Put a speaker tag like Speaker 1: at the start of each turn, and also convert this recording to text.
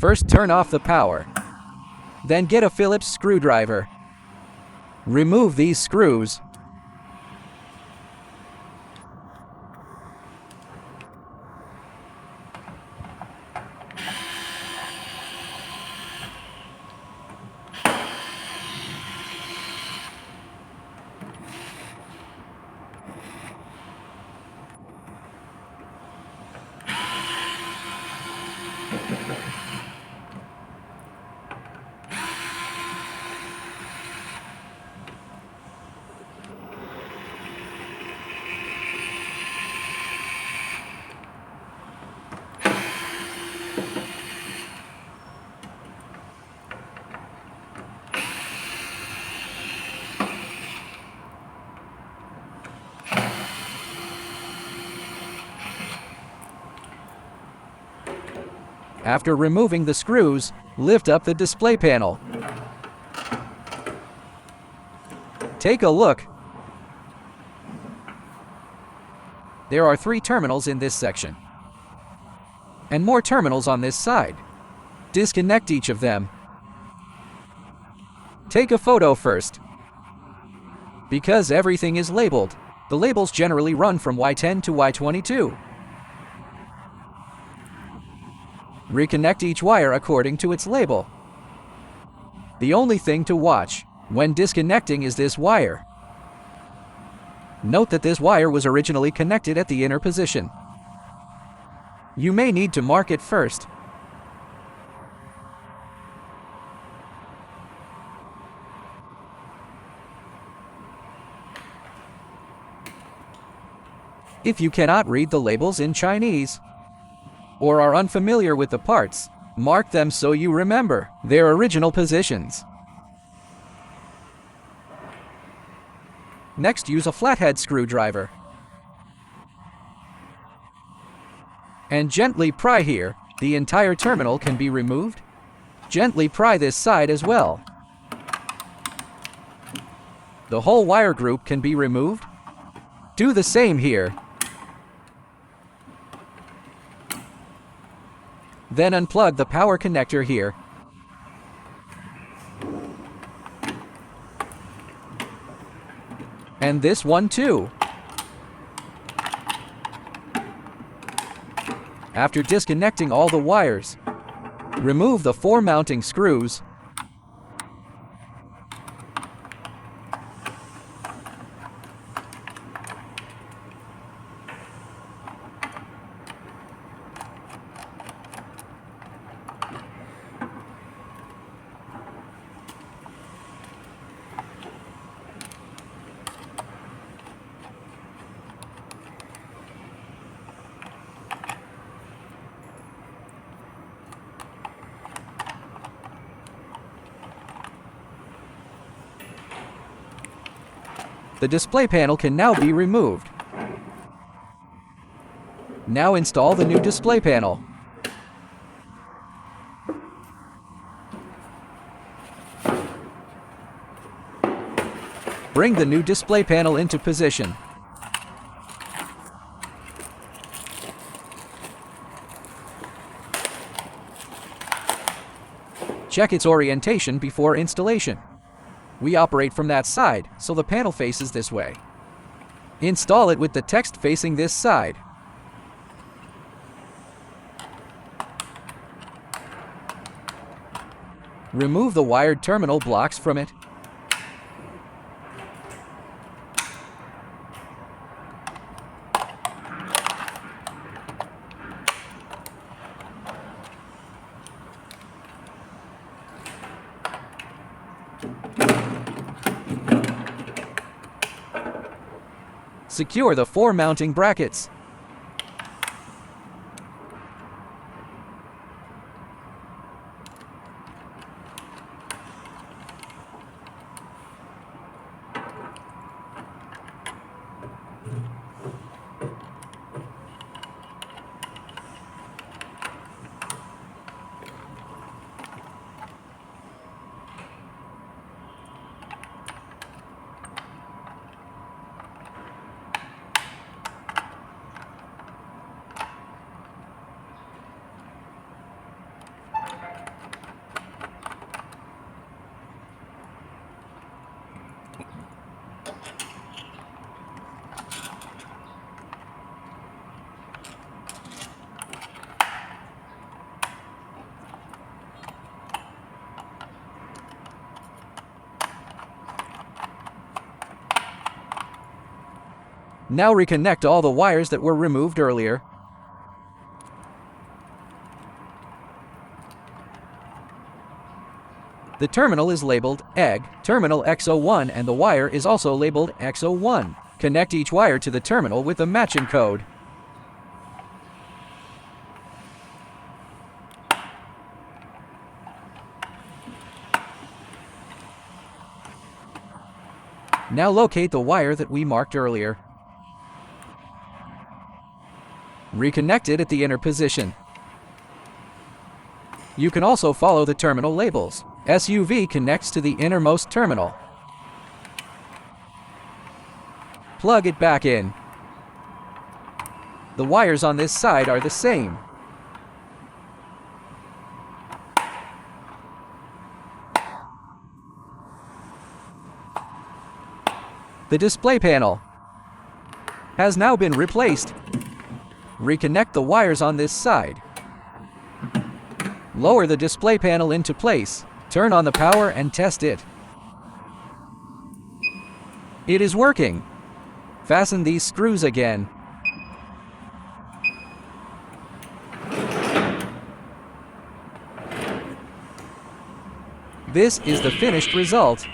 Speaker 1: First, turn off the power. Then get a Phillips screwdriver. Remove these screws. After removing the screws, lift up the display panel. Take a look. There are 3 terminals in this section, and more terminals on this side. Disconnect each of them. Take a photo first. Because everything is labeled, the labels generally run from Y10 to Y22. Reconnect each wire according to its label. The only thing to watch when disconnecting is this wire. Note that this wire was originally connected at the inner position. You may need to mark it first. If you cannot read the labels in Chinese, or are unfamiliar with the parts, mark them so you remember their original positions. Next, use a flathead screwdriver and gently pry here. The entire terminal can be removed. Gently pry this side as well. The whole wire group can be removed. Do the same here. Then unplug the power connector here. And this one too. After disconnecting all the wires, remove the 4 mounting screws. The display panel can now be removed. Now install the new display panel. Bring the new display panel into position. Check its orientation before installation. We operate from that side, so the panel faces this way. Install it with the text facing this side. Remove the wired terminal blocks from it. Secure the 4 mounting brackets. Now reconnect all the wires that were removed earlier. The terminal is labeled EGG, terminal X01, and the wire is also labeled X01. Connect each wire to the terminal with the matching code. Now locate the wire that we marked earlier. Reconnect it at the inner position. You can also follow the terminal labels. SUV connects to the innermost terminal. Plug it back in. The wires on this side are the same. The display panel has now been replaced. Reconnect the wires on this side. Lower the display panel into place. Turn on the power and test it. It is working. Fasten these screws again. This is the finished result.